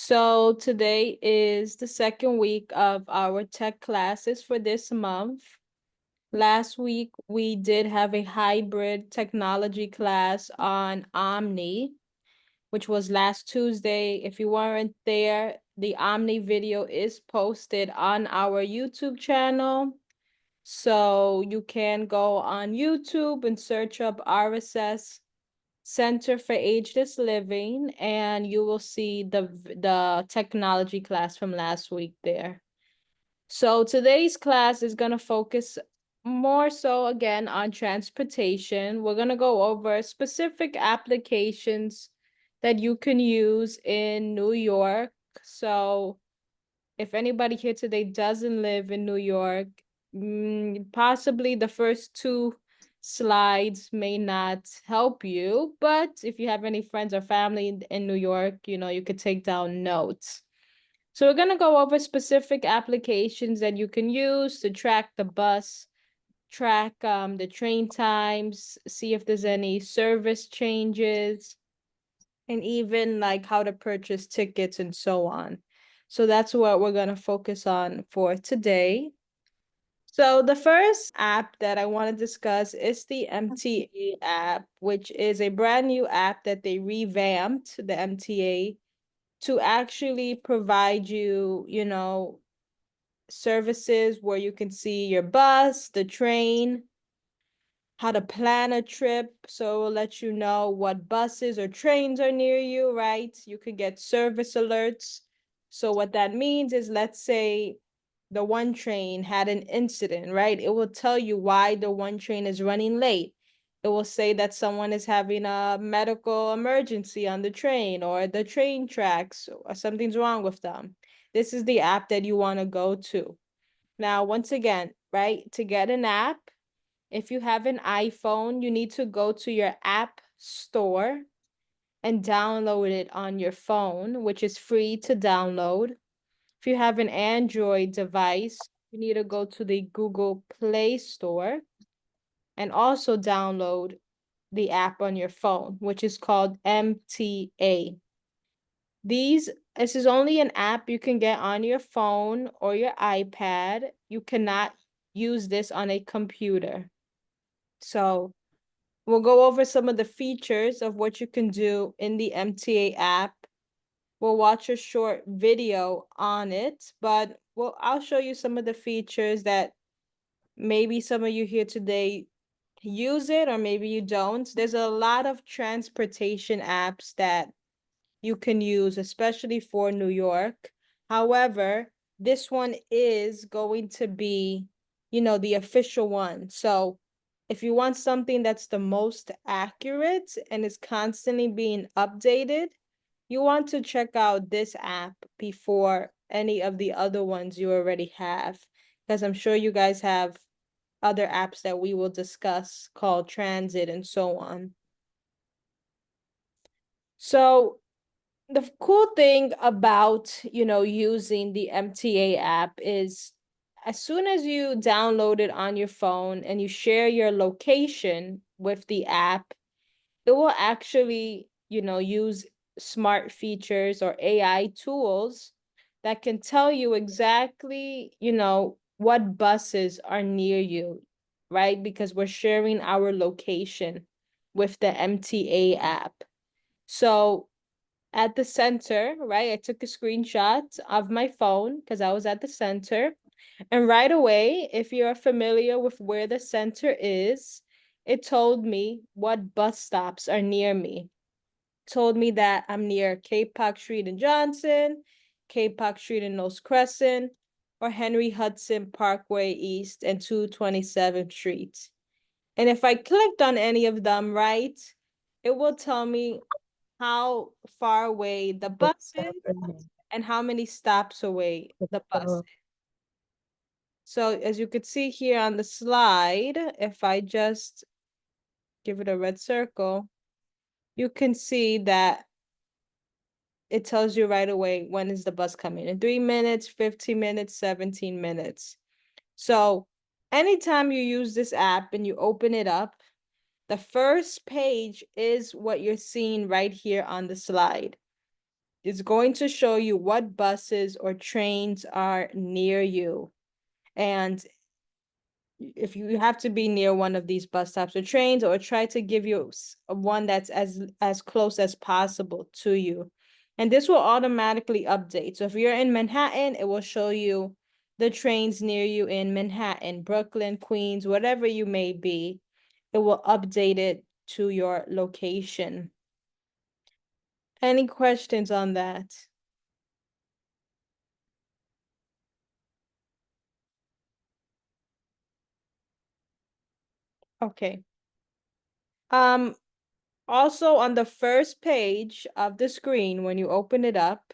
So today is the second week of our tech classes for this month. Last week, we did have a hybrid technology class on Omni, which was last Tuesday. If you weren't there, the Omni video is posted on our YouTube channel. So you can go on YouTube and search up RSS Center for Ageless Living, and you will see the technology class from last week there. So today's class is going to focus more so again on transportation. We're going to go over specific applications that you can use in New York. So if anybody here today doesn't live in New York, possibly the first two slides may not help you, but if you have any friends or family in New York, you could take down notes. So we're going to go over specific applications that you can use to track the bus, track the train times, see if there's any service changes, and even like how to purchase tickets and so on. So that's what we're going to focus on for today. So the first app that I want to discuss is the MTA app, which is a brand new app that they revamped, the MTA, to actually provide you, services where you can see your bus, the train, how to plan a trip. So it will let you know what buses or trains are near you, right? You could get service alerts. So what that means is, let's say the one train had an incident, right? It will tell you why the one train is running late. It will say that someone is having a medical emergency on the train, or the train tracks, or something's wrong with them. This is the app that you want to go to. Now, once again, right, to get an app, if you have an iPhone, you need to go to your app store and download it on your phone, which is free to download. If you have an Android device, you need to go to the Google Play Store and also download the app on your phone, which is called MTA. This is only an app you can get on your phone or your iPad. You cannot use this on a computer. So we'll go over some of the features of what you can do in the MTA app. We'll watch a short video on it, but I'll show you some of the features that maybe some of you here today use it, or maybe you don't. There's a lot of transportation apps that you can use, especially for New York. However, this one is going to be, the official one. So if you want something that's the most accurate and is constantly being updated, you want to check out this app before any of the other ones you already have, because I'm sure you guys have other apps that we will discuss called Transit and so on. So the cool thing about, using the MTA app is, as soon as you download it on your phone and you share your location with the app, it will actually, use smart features or AI tools that can tell you exactly, what buses are near you, right? Because we're sharing our location with the MTA app. So at the center, right, I took a screenshot of my phone because I was at the center. And right away, if you're familiar with where the center is, it told me what bus stops are near me. It told me that I'm near Cape Park Street in Johnson, Cape Park Street in Nose Crescent, or Henry Hudson Parkway East and 227th Street. And if I clicked on any of them, right, it will tell me how far away the bus is and how many stops away the bus is. So as you could see here on the slide, if I just give it a red circle, you can see that it tells you right away when is the bus coming in 3 minutes, 15 minutes, 17 minutes. So anytime you use this app and you open it up, the first page is what you're seeing right here on the slide. It's going to show you what buses or trains are near you. And if you have to be near one of these bus stops or trains, or try to give you one that's as close as possible to you. And this will automatically update. So if you're in Manhattan, it will show you the trains near you in Manhattan, Brooklyn, Queens, whatever you may be. It will update it to your location. Any questions on that? Okay. Um, Also on the first page of the screen, when you open it up,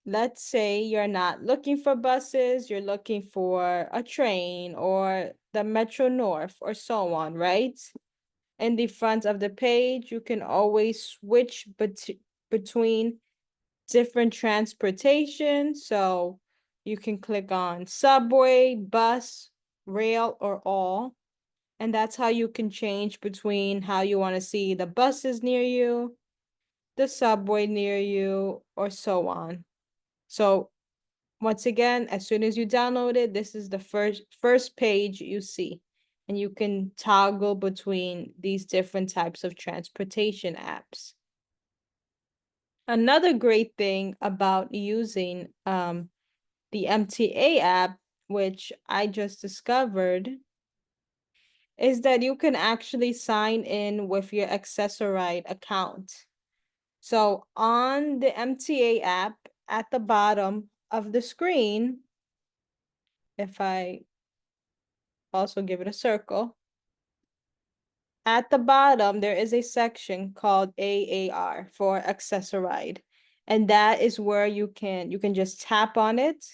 let's say you're not looking for buses, you're looking for a train or the Metro North or so on, right? In the front of the page, you can always switch between different transportation. So you can click on subway, bus, rail, or all. And that's how you can change between how you want to see the buses near you, the subway near you, or so on. So once again, as soon as you download it, this is the first page you see. And you can toggle between these different types of transportation apps. Another great thing about using the MTA app, which I just discovered, is that you can actually sign in with your Accessoride account. So on the MTA app, at the bottom of the screen, if I also give it a circle, at the bottom, there is a section called AAR for Accessoride. And that is where you can just tap on it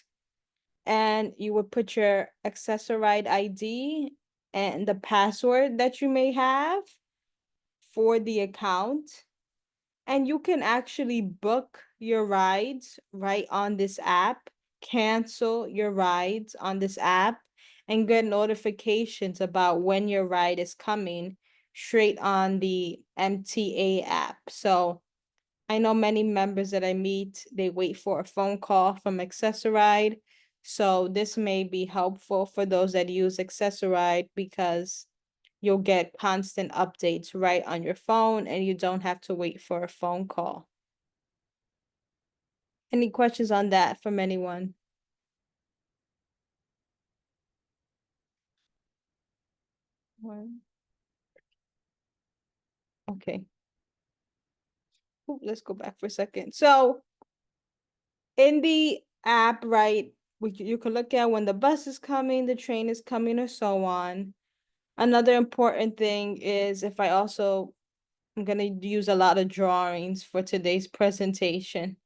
and you would put your Accessoride ID and the password that you may have for the account. And you can actually book your rides right on this app, cancel your rides on this app, and get notifications about when your ride is coming straight on the MTA app. So I know many members that I meet, they wait for a phone call from Accessoride. So this may be helpful for those that use Accessoride because you'll get constant updates right on your phone and you don't have to wait for a phone call. Any questions on that from anyone? One. Okay. Ooh, let's go back for a second. So in the app, right, you can look at when the bus is coming, the train is coming, or so on. Another important thing is if I'm gonna use a lot of drawings for today's presentation.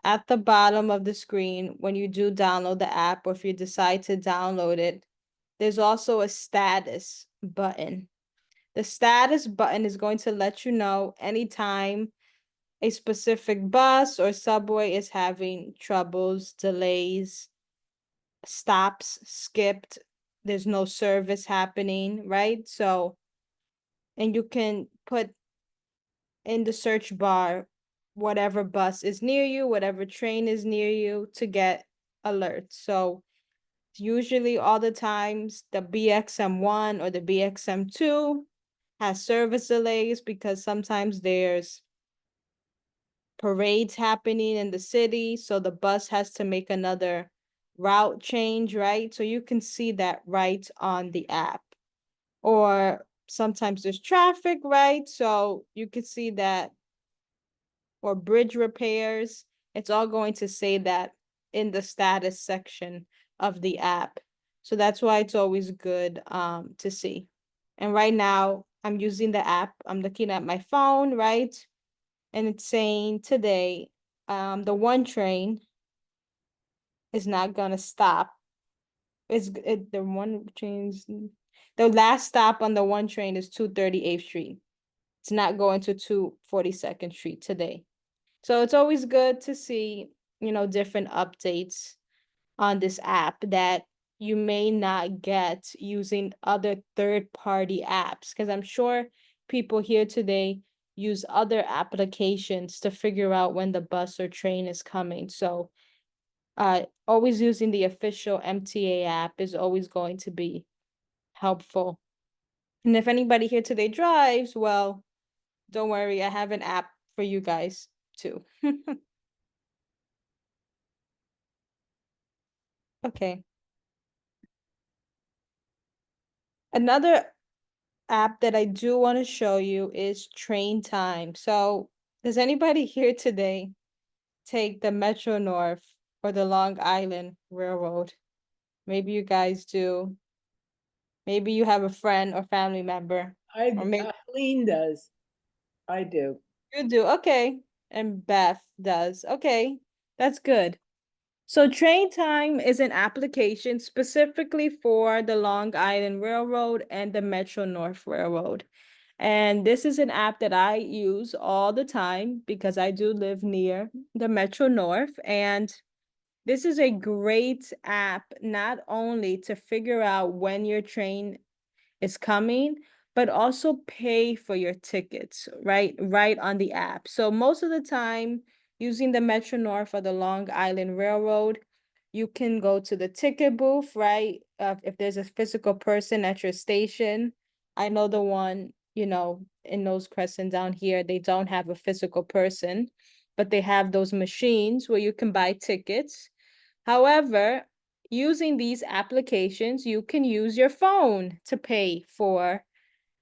At the bottom of the screen, when you do download the app or if you decide to download it, there's also a status button. The status button is going to let you know anytime a specific bus or subway is having troubles, delays, stops, skipped, there's no service happening, right? So, and you can put in the search bar whatever bus is near you, whatever train is near you to get alerts. So usually all the times the BXM1 or the BXM2 has service delays because sometimes there's parades happening in the city, so the bus has to make another route change, right? So you can see that right on the app. Or sometimes there's traffic, right? So you can see that, or bridge repairs. It's all going to say that in the status section of the app. So that's why it's always good to see. And right now I'm using the app. I'm looking at my phone, right? And it's saying today, the one train is not gonna stop. The one train's the last stop on the one train is 238th Street. It's not going to 242nd Street today. So it's always good to see, different updates on this app that you may not get using other third-party apps. Because I'm sure people here today use other applications to figure out when the bus or train is coming. So always using the official MTA app is always going to be helpful. And if anybody here today drives, well, don't worry, I have an app for you guys too. Okay. Another app that I do want to show you is Train Time. So, does anybody here today take the Metro North or the Long Island Railroad? Maybe you guys do. Maybe you have a friend or family member, or maybe Eileen does. I do. you do. Okay. And Beth does. Okay. That's good. So Train Time is an application specifically for the Long Island Railroad and the Metro North Railroad. And this is an app that I use all the time because I do live near the Metro North. And this is a great app, not only to figure out when your train is coming, but also pay for your tickets, right on the app. So most of the time, using the Metro North or the Long Island Railroad, you can go to the ticket booth, right? If there's a physical person at your station. I know the one, in Nose Crescent down here, they don't have a physical person, but they have those machines where you can buy tickets. However, using these applications, you can use your phone to pay for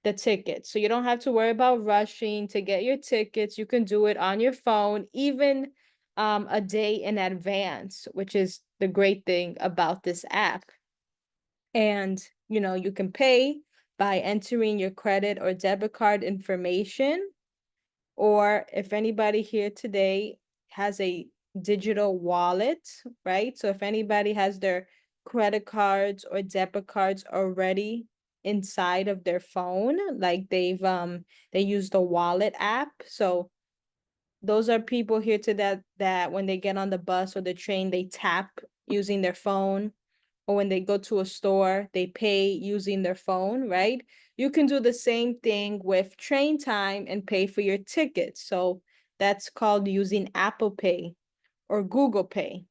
the tickets. So you don't have to worry about rushing to get your tickets. You can do it on your phone, even a day in advance, which is the great thing about this app. And, you can pay by entering your credit or debit card information, or if anybody here today has a digital wallet, right? So if anybody has their credit cards or debit cards already inside of their phone, like they use the wallet app. So those are people here to that when they get on the bus or the train, they tap using their phone, or when they go to a store, they pay using their phone, right? You can do the same thing with Train Time and pay for your tickets. So that's called using Apple Pay or Google Pay.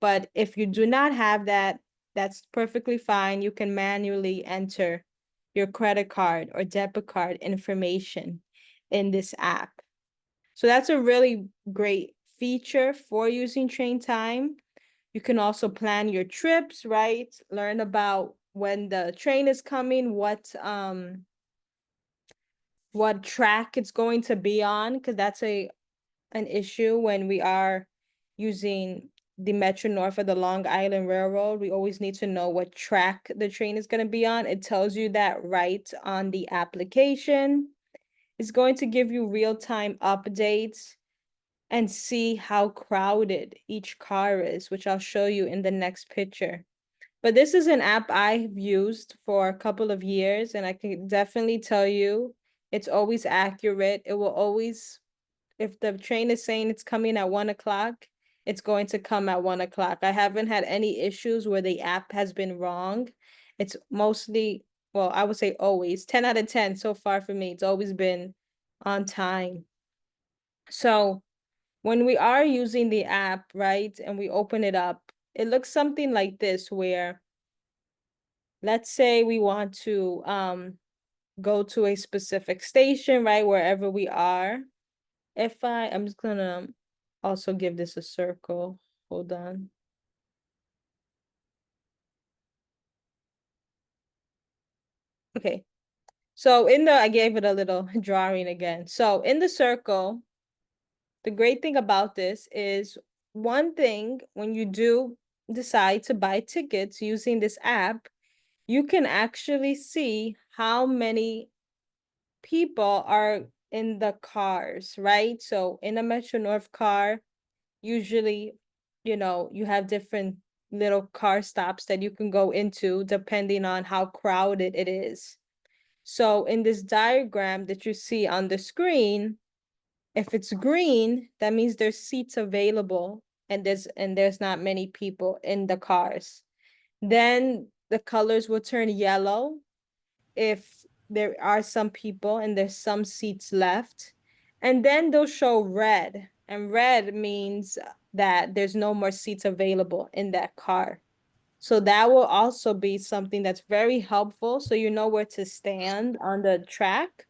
But if you do not have that, that's perfectly fine. You can manually enter your credit card or debit card information in this app. So that's a really great feature for using Train Time. You can also plan your trips, right? Learn about when the train is coming, what track it's going to be on, because that's an issue when we are using the Metro North or the Long Island Railroad. We always need to know what track the train is going to be on. It tells you that right on the application. It's going to give you real-time updates and see how crowded each car is, which I'll show you in the next picture. But this is an app I've used for a couple of years, and I can definitely tell you it's always accurate. It will always, if the train is saying it's coming at 1 o'clock, it's going to come at 1 o'clock. I haven't had any issues where the app has been wrong. It's mostly, well, I would say always 10 out of 10 so far for me. It's always been on time. So when we are using the app, right, and we open it up, it looks something like this, where let's say we want to go to a specific station, right, wherever we are. I'm just gonna also give this a circle. Hold on. Okay. So I gave it a little drawing again. So in the circle, the great thing about this is, one thing, when you do decide to buy tickets using this app, you can actually see how many people are in the cars, right? So in a Metro North car, usually, you have different little car stops that you can go into depending on how crowded it is. So in this diagram that you see on the screen, if it's green, that means there's seats available and there's not many people in the cars. Then the colors will turn yellow if there are some people and there's some seats left. And then they'll show red, and red means that there's no more seats available in that car. So that will also be something that's very helpful. So you know where to stand on the track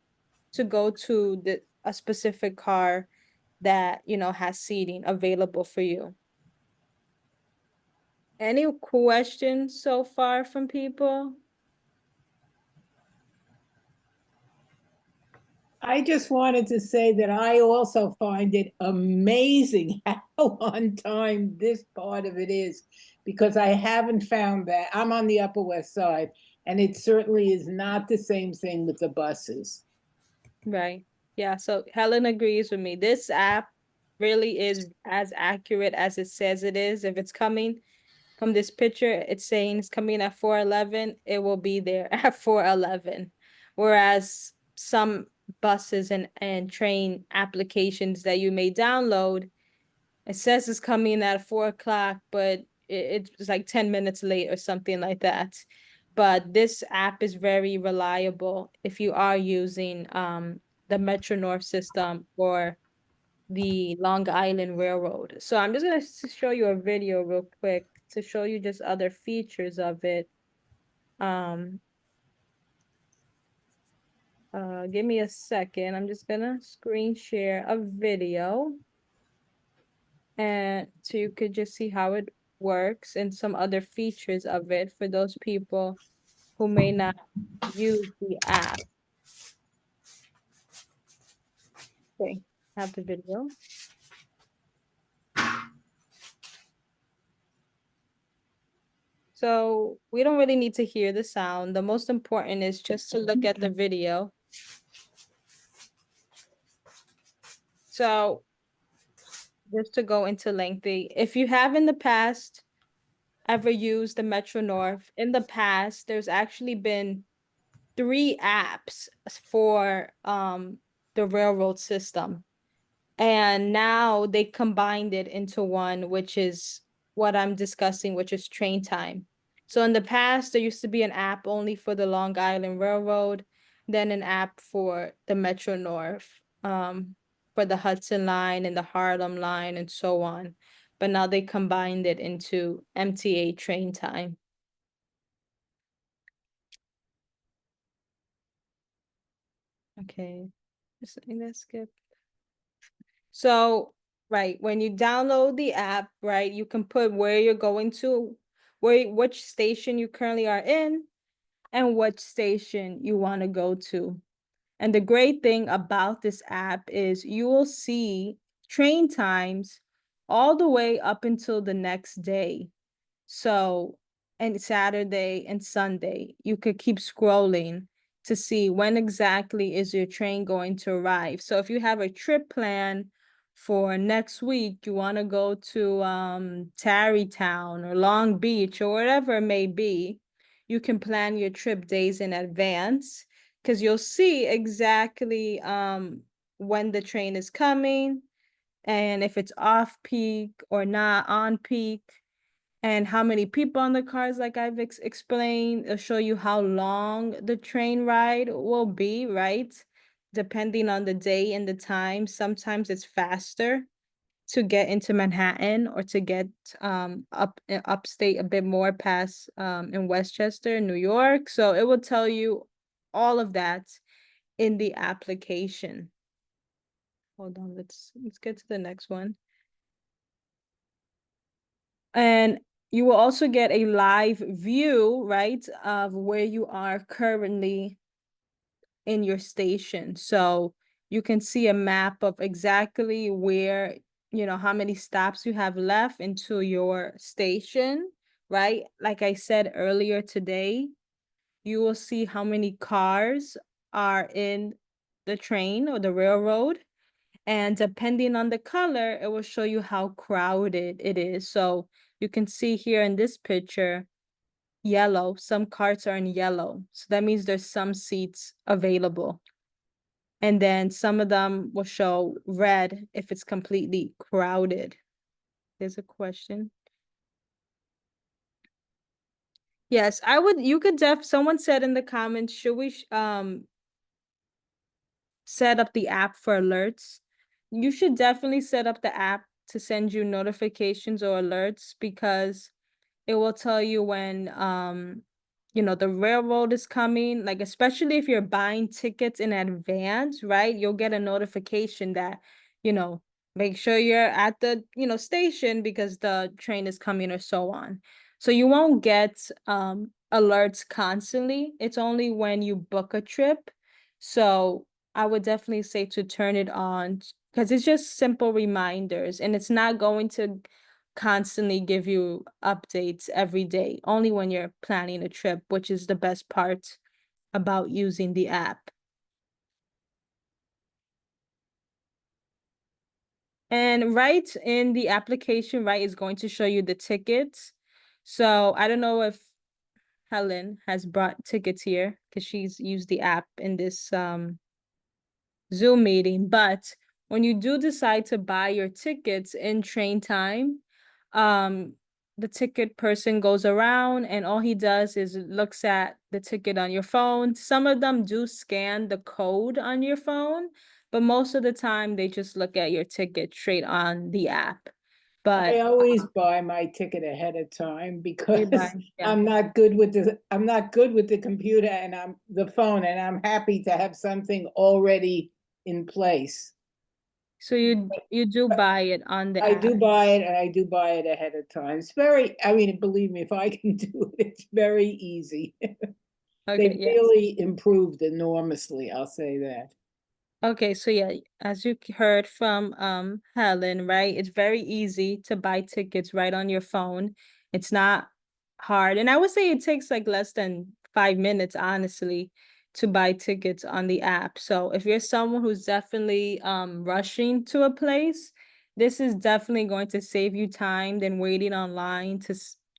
to go to a specific car that, has seating available for you. Any questions so far from people? I just wanted to say that I also find it amazing how on time this part of it is, because I haven't found that. I'm on the Upper West Side, and it certainly is not the same thing with the buses. Right. Yeah, so Helen agrees with me. This app really is as accurate as it says it is. If it's coming from this picture, it's saying it's coming at 4:11, it will be there at 4:11. Whereas some buses and train applications that you may download, it says it's coming at 4 o'clock, but it's like 10 minutes late or something like that. But this app is very reliable if you are using the Metro North system or the Long Island Railroad. So I'm just gonna show you a video real quick to show you just other features of it. Um, Give me a second. I'm just gonna screen share a video, and so you could just see how it works and some other features of it for those people who may not use the app. Okay, have the video. So we don't really need to hear the sound. The most important is just to look at the video. So just to go into lengthy, if you have in the past ever used the Metro North, in the past, there's actually been 3 apps for the railroad system. And now they combined it into one, which is what I'm discussing, which is train time. So in the past, there used to be an app only for the Long Island Railroad, then an app for the Metro North, for the Hudson Line and the Harlem Line and so on. But now they combined it into MTA train time. Okay, just letting that skip. So, right, when you download the app, right, you can put where you're going to, which station you currently are in, and what station you want to go to. And the great thing about this app is you will see train times all the way up until the next day. So, and Saturday and Sunday, you could keep scrolling to see when exactly is your train going to arrive. So if you have a trip plan for next week, you want to go to Tarrytown or Long Beach or whatever it may be, you can plan your trip days in advance because you'll see exactly when the train is coming and if it's off peak or not on peak and how many people on the cars, like I've explained. It'll show you how long the train ride will be, right? Depending on the day and the time. Sometimes it's faster to get into Manhattan or to get upstate a bit more past in Westchester, New York. So it will tell you all of that in the application. Hold on, let's get to the next one. And you will also get a live view, right, of where you are currently in your station. So you can see a map of exactly where, how many stops you have left into your station, right? Like I said earlier today, you will see how many cars are in the train or the railroad. And depending on the color, it will show you how crowded it is. So you can see here in this picture, yellow, some carts are in yellow. So that means there's some seats available. And then some of them will show red if it's completely crowded. There's a question. Yes, you could someone said in the comments, should we set up the app for alerts. You should definitely set up the app to send you notifications or alerts because it will tell you when the railroad is coming, like especially if you're buying tickets in advance, right? You'll get a notification that, you know, make sure you're at the, station because the train is coming or so on. So you won't get alerts constantly. It's only when you book a trip. So I would definitely say to turn it on because it's just simple reminders and it's not going to constantly give you updates every day, only when you're planning a trip, which is the best part about using the app. And right in the application, right, is going to show you the tickets. So I don't know if Helen has brought tickets here because she's used the app in this Zoom meeting. But when you do decide to buy your tickets in train time, um, the ticket person goes around and all he does is looks at the ticket on your phone. Some of them do scan the code on your phone, but most of the time they just look at your ticket straight on the app. I But always buy my ticket ahead of time you because buy, yeah. I'm not good with the computer and I'm the phone, and I'm happy to have something already in place. So you do buy it on the I app. do buy it, and I do buy it ahead of time. It's very, I mean, believe me, if I can do it, it's very easy. Okay, They've yes. really improved enormously, I'll say that. Okay, so yeah, as you heard from Helen, right? It's very easy to buy tickets right on your phone. It's not hard. And I would say it takes like less than 5 minutes, honestly, to buy tickets on the app. So if you're someone who's definitely rushing to a place, this is definitely going to save you time than waiting online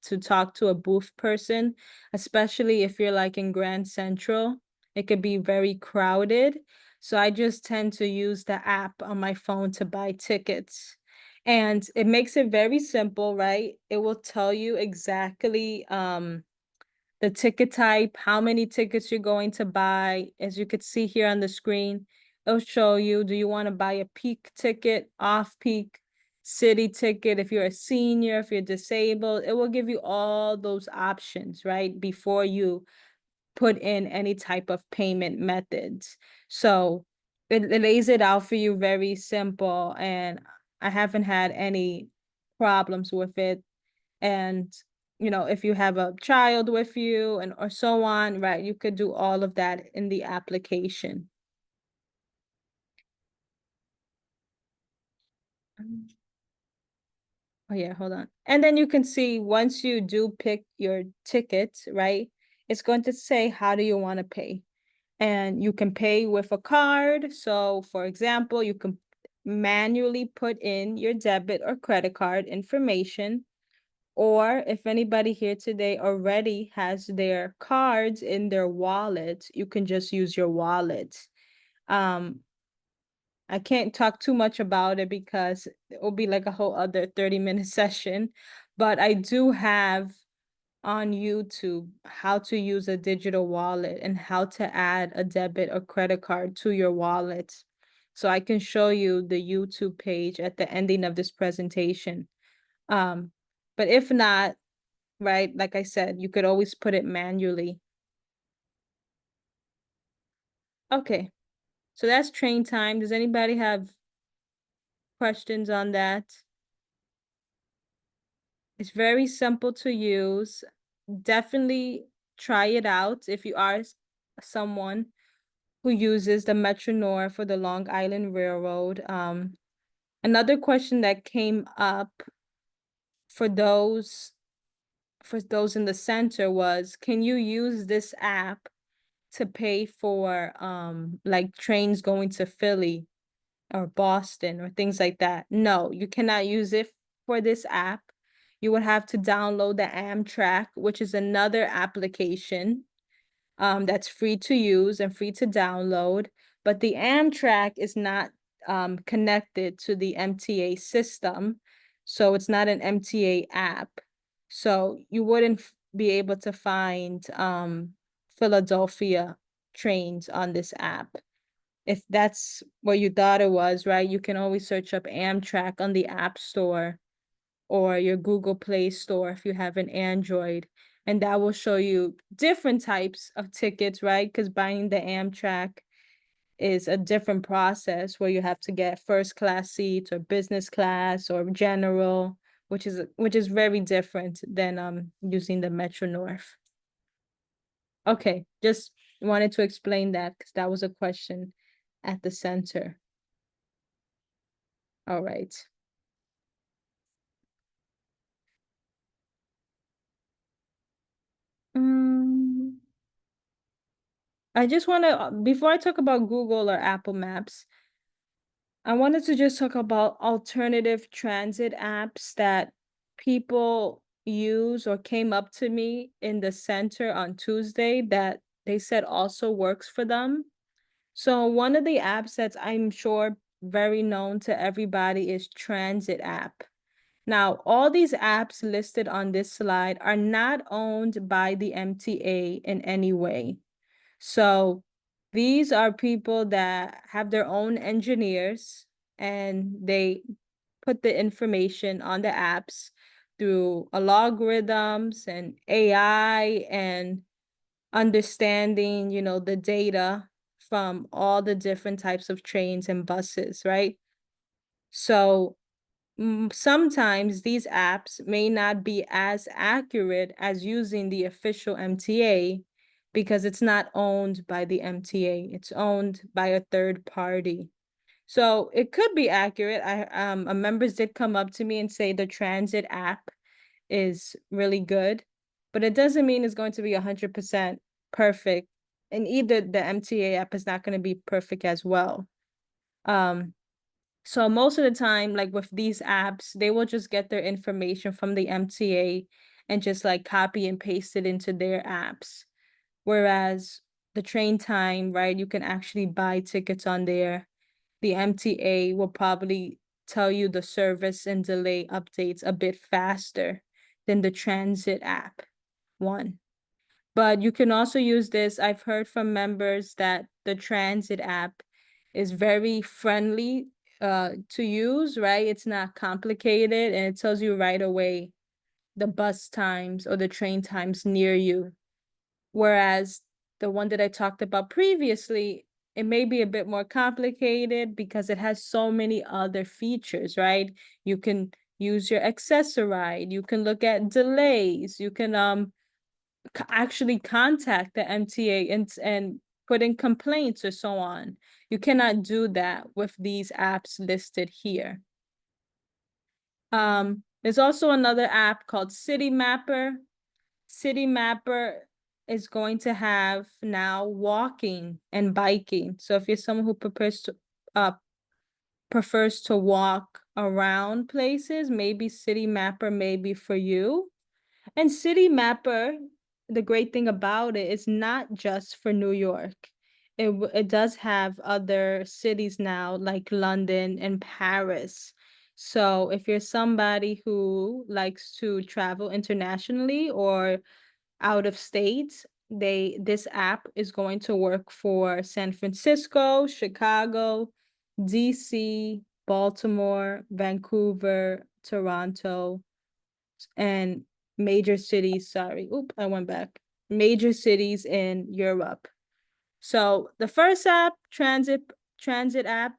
to talk to a booth person, especially if you're like in Grand Central. It could be very crowded. So I just tend to use the app on my phone to buy tickets. And it makes it very simple, right? It will tell you exactly the ticket type, how many tickets you're going to buy. As you could see here on the screen, it'll show you, do you want to buy a peak ticket, off peak, city ticket, if you're a senior, if you're disabled, it will give you all those options, right? Before you put in any type of payment methods. So it lays it out for you very simple, and I haven't had any problems with it. And if you have a child with you and or so on, right, you could do all of that in the application. Oh yeah, hold on. And then you can see once you do pick your ticket, right, it's going to say how do you want to pay. And you can pay with a card. So, for example, you can manually put in your debit or credit card information. Or if anybody here today already has their cards in their wallet, you can just use your wallet. Um, I can't talk too much about it because it will be like a whole other 30-minute session. But I do have on YouTube how to use a digital wallet and how to add a debit or credit card to your wallet. So I can show you the YouTube page at the ending of this presentation. Um, but if not, right, like I said, you could always put it manually. Okay, so that's train time. Does anybody have questions on that? It's very simple to use. Definitely try it out if you are someone who uses the Metro North for the Long Island Railroad. Another question that came up for those in the center was, can you use this app to pay for like trains going to Philly or Boston or things like that? No, you cannot use it for this app. You would have to download the Amtrak, which is another application that's free to use and free to download. But the Amtrak is not connected to the MTA system. So it's not an MTA app. So you wouldn't be able to find Philadelphia trains on this app. if that's what you thought it was, right? You can always search up Amtrak on the App Store or your Google Play Store if you have an Android. And that will show you different types of tickets, right? Because buying the Amtrak is a different process where you have to get first class seats or business class or general, which is very different than using the Metro North. Okay, just wanted to explain that because that was a question at the center. All right. Um, I just want to, before I talk about Google or Apple Maps, I wanted to just talk about alternative transit apps that people use or came up to me in the center on Tuesday that they said also works for them. So one of the apps that's I'm sure very known to everybody is Transit app. Now, all these apps listed on this slide are not owned by the MTA in any way. So these are people that have their own engineers and they put the information on the apps through algorithms and AI and understanding, the data from all the different types of trains and buses, right? So sometimes these apps may not be as accurate as using the official MTA because it's not owned by the MTA. It's owned by a third party. So it could be accurate. Members did come up to me and say the transit app is really good, but it doesn't mean it's going to be 100% perfect. And either the MTA app is not going to be perfect as well. Um, so most of the time, like with these apps, they will just get their information from the MTA and just like copy and paste it into their apps. Whereas the train time, right, you can actually buy tickets on there. The MTA will probably tell you the service and delay updates a bit faster than the transit app one. But you can also use this. I've heard from members that the transit app is very friendly to use, right? It's not complicated and it tells you right away the bus times or the train times near you. Whereas the one that I talked about previously, it may be a bit more complicated because it has so many other features, right? You can use your accessoride, you can look at delays, you can actually contact the MTA and put in complaints or so on. You cannot do that with these apps listed here. There's also another app called City Mapper. City Mapper is going to have now walking and biking. So if you're someone who prefers to walk around places, maybe City Mapper may be for you. And City Mapper, the great thing about it is not just for New York. It does have other cities now, like London and Paris. So if you're somebody who likes to travel internationally or out of state, this app is going to work for San Francisco, Chicago, DC, Baltimore, Vancouver, Toronto, and major cities. Sorry, oop, I went back. Major cities in Europe. So the first app, transit app,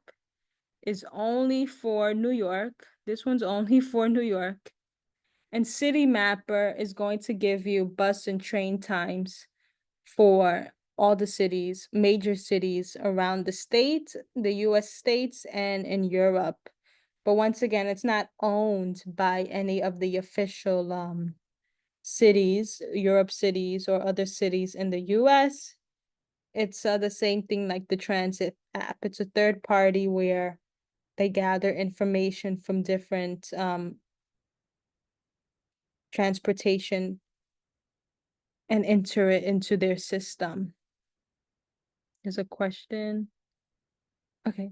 is only for New York. This one's only for New York. And City Mapper is going to give you bus and train times for all the cities, major cities around the state, the US states, and in Europe. But once again, it's not owned by any of the official cities, Europe cities, or other cities in the US. It's the same thing like the transit app. It's a third party where they gather information from different transportation and enter it into their system. There's a question. Okay.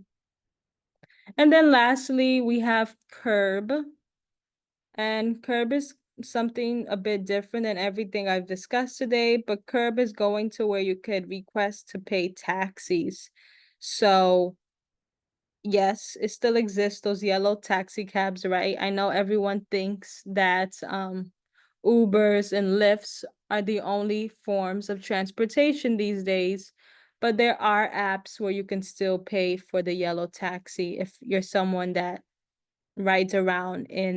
And then lastly, we have Curb. And Curb is something a bit different than everything I've discussed today, but Curb is going to where you could request to pay taxis. So yes, it still exists, those yellow taxi cabs, right? I know everyone thinks that Ubers and Lyfts are the only forms of transportation these days, but there are apps where you can still pay for the yellow taxi if you're someone that rides around in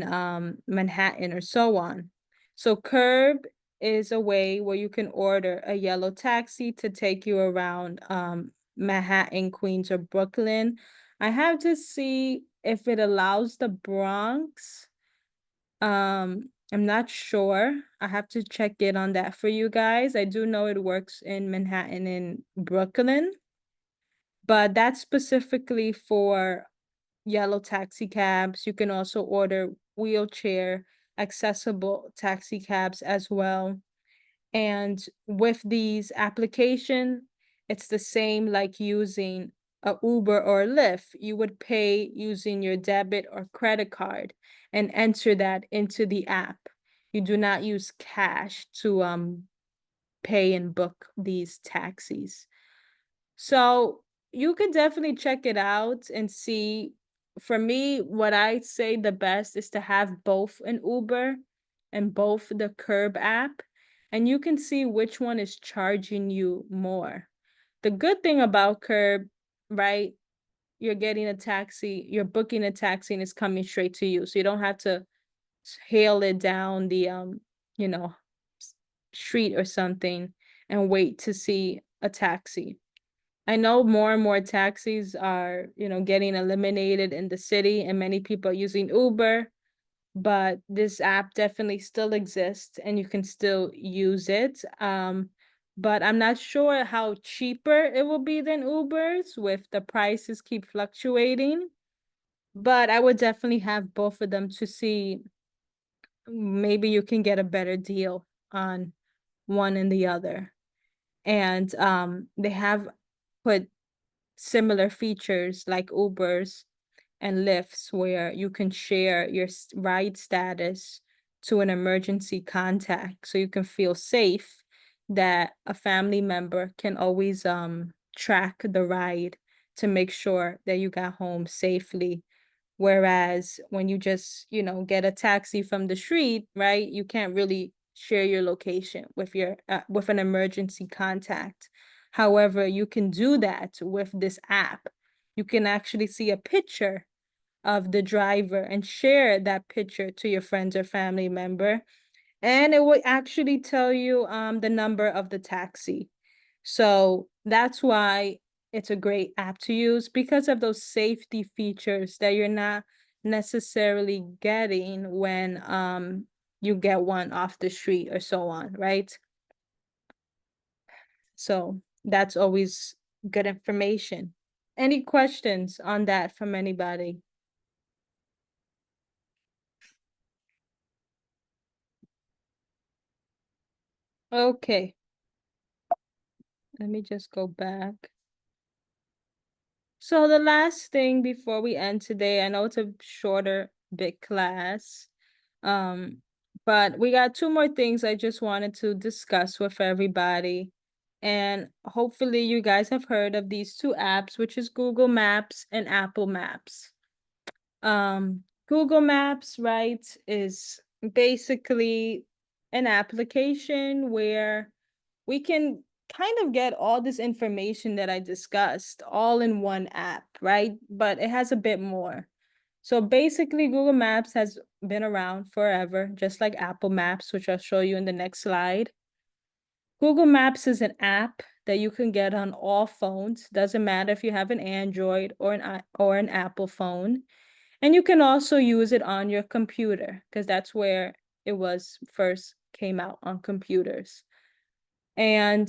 Manhattan or so on. So Curb is a way where you can order a yellow taxi to take you around Manhattan, Queens, or Brooklyn. I have to see if it allows the Bronx. I'm not sure. I have to check in on that for you guys. I do know it works in Manhattan and Brooklyn, but that's specifically for yellow taxi cabs. You can also order wheelchair accessible taxi cabs as well. And with these application, it's the same like using a Uber or a Lyft. You would pay using your debit or credit card and enter that into the app. You do not use cash to pay and book these taxis. So you could definitely check it out and see. For me, what I'd say the best is to have both an Uber and both the Curb app, and you can see which one is charging you more. The good thing about Curb, right? You're getting a taxi, you're booking a taxi and it's coming straight to you. So you don't have to hail it down the you know, street or something and wait to see a taxi. I know more and more taxis are, getting eliminated in the city and many people are using Uber, but this app definitely still exists and you can still use it. But I'm not sure how cheaper it will be than Uber's with the prices keep fluctuating. But I would definitely have both of them to see maybe you can get a better deal on one and the other. And they have put similar features like Ubers and Lyfts where you can share your ride status to an emergency contact so you can feel safe that a family member can always track the ride to make sure that you got home safely. Whereas when you just, get a taxi from the street, right, you can't really share your location with your with an emergency contact. However, you can do that with this app. You can actually see a picture of the driver and share that picture to your friends or family member, and it will actually tell you the number of the taxi. So that's why it's a great app to use because of those safety features that you're not necessarily getting when you get one off the street or so on, right? So that's always good information. Any questions on that from anybody? Okay, let me just go back. So the last thing before we end today, I know it's a shorter bit class, um, but we got two more things I just wanted to discuss with everybody. And hopefully you guys have heard of these two apps, which is Google Maps and Apple Maps. Google Maps, right, is basically an application where we can kind of get all this information that I discussed all in one app, right? But it has a bit more. So basically, Google Maps has been around forever, just like Apple Maps, which I'll show you in the next slide. Google Maps is an app that you can get on all phones. Doesn't matter if you have an Android or an Apple phone. And you can also use it on your computer because that's where it was first came out on computers. And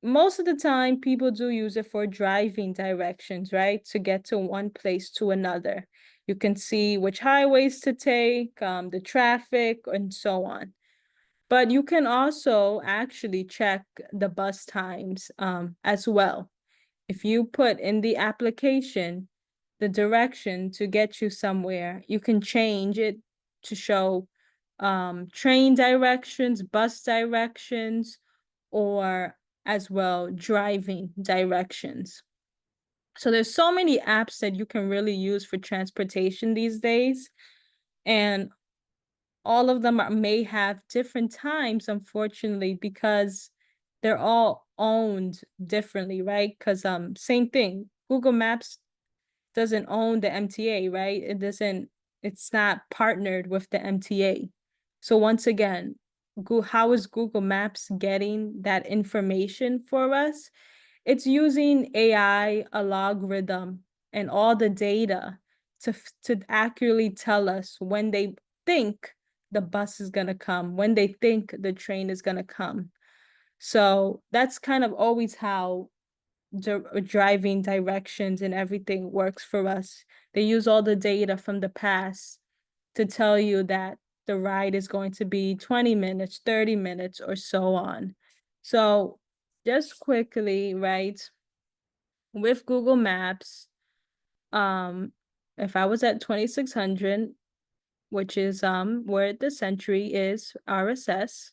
most of the time, people do use it for driving directions, right? To get to one place to another. You can see which highways to take, the traffic, and so on. But you can also actually check the bus times as well. If you put in the application the direction to get you somewhere, you can change it to show train directions, bus directions, or as well driving directions. So there's so many apps that you can really use for transportation these days. And all of them may have different times, unfortunately, because they're all owned differently, right? Because same thing. Google Maps doesn't own the MTA, right? It's not partnered with the MTA. So once again, how is Google Maps getting that information for us? It's using AI, a logarithm, and all the data to accurately tell us when they think the bus is gonna come, when they think the train is gonna come. So that's kind of always how driving directions and everything works for us. They use all the data from the past to tell you that the ride is going to be 20 minutes, 30 minutes, or so on. So just quickly, right, with Google Maps, um, if I was at 2600, which is where the century is, RSS,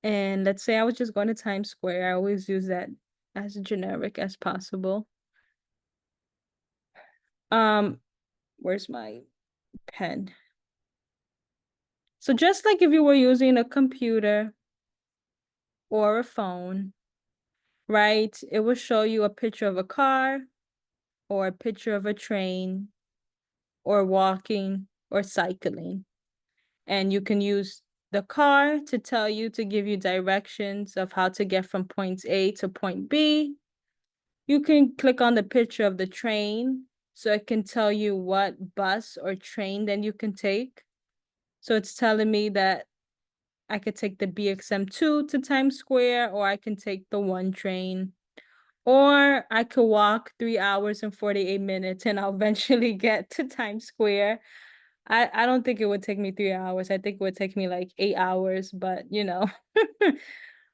and let's say I was just going to Times Square, I always use that as generic as possible. Um, where's my pen? So just like if you were using a computer or a phone, right? It will show you a picture of a car or a picture of a train or walking or cycling. And you can use the car to tell you to give you directions of how to get from point A to point B. You can click on the picture of the train so it can tell you what bus or train then you can take. So it's telling me that I could take the BXM2 to Times Square, or I can take the 1 train, or I could walk 3 hours and 48 minutes and I'll eventually get to Times Square. I don't think it would take me 3 hours. I think it would take me like 8 hours, but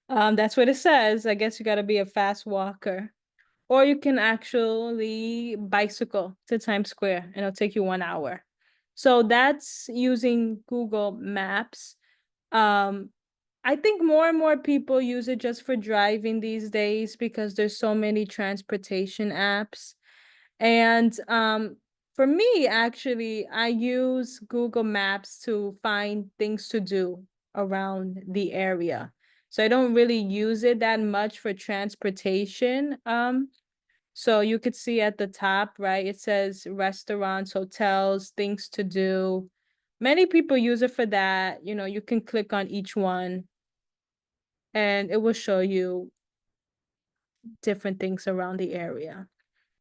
that's what it says. I guess you got to be a fast walker. Or you can actually bicycle to Times Square and it'll take you 1 hour. So that's using Google Maps. Um, I think more and more people use it just for driving these days because there's so many transportation apps. And for me, actually, I use Google Maps to find things to do around the area. So I don't really use it that much for transportation. So you could see at the top, right? It says restaurants, hotels, things to do. Many people use it for that. You can click on each one and it will show you different things around the area.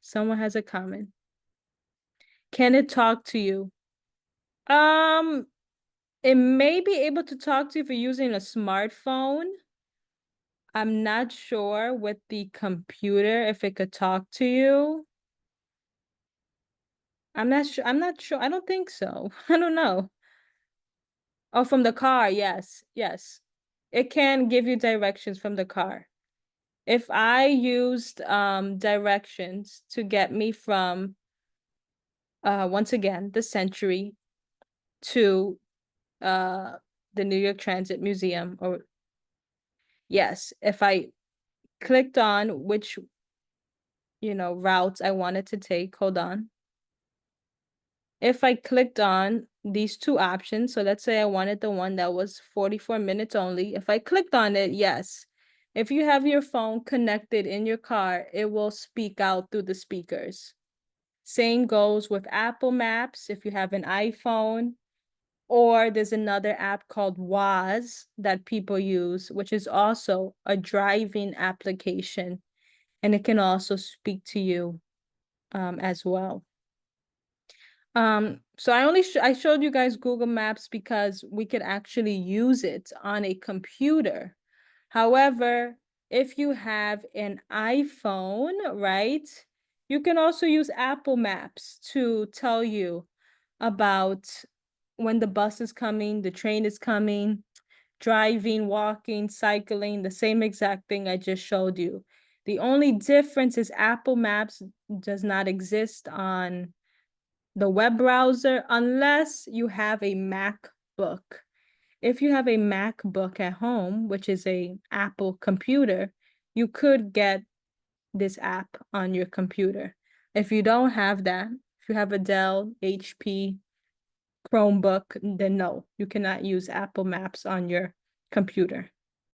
Someone has a comment. Can it talk to you? Um, it may be able to talk to you if you're using a smartphone. I'm not sure with the computer if it could talk to you. I'm not sure. I'm not sure. I don't think so. I don't know. Oh, from the car. Yes. Yes. It can give you directions from the car. If I used directions to get me from once again the Century to uh the New York Transit Museum, or yes, if I clicked on which routes I wanted to take, hold on. If I clicked on these two options, so let's say I wanted the one that was 44 minutes only. If I clicked on it, yes. If you have your phone connected in your car, it will speak out through the speakers. Same goes with Apple Maps if you have an iPhone, or there's another app called Waze that people use, which is also a driving application, and it can also speak to you as well. So I showed you guys Google Maps because we could actually use it on a computer. However, if you have an iPhone, right, you can also use Apple Maps to tell you about when the bus is coming, the train is coming, driving, walking, cycling, the same exact thing I just showed you. The only difference is Apple Maps does not exist on the web browser unless you have a MacBook. If you have a MacBook at home, which is a Apple computer, you could get this app on your computer. If you don't have that, if you have a Dell, HP, Chromebook, then no, you cannot use Apple Maps on your computer.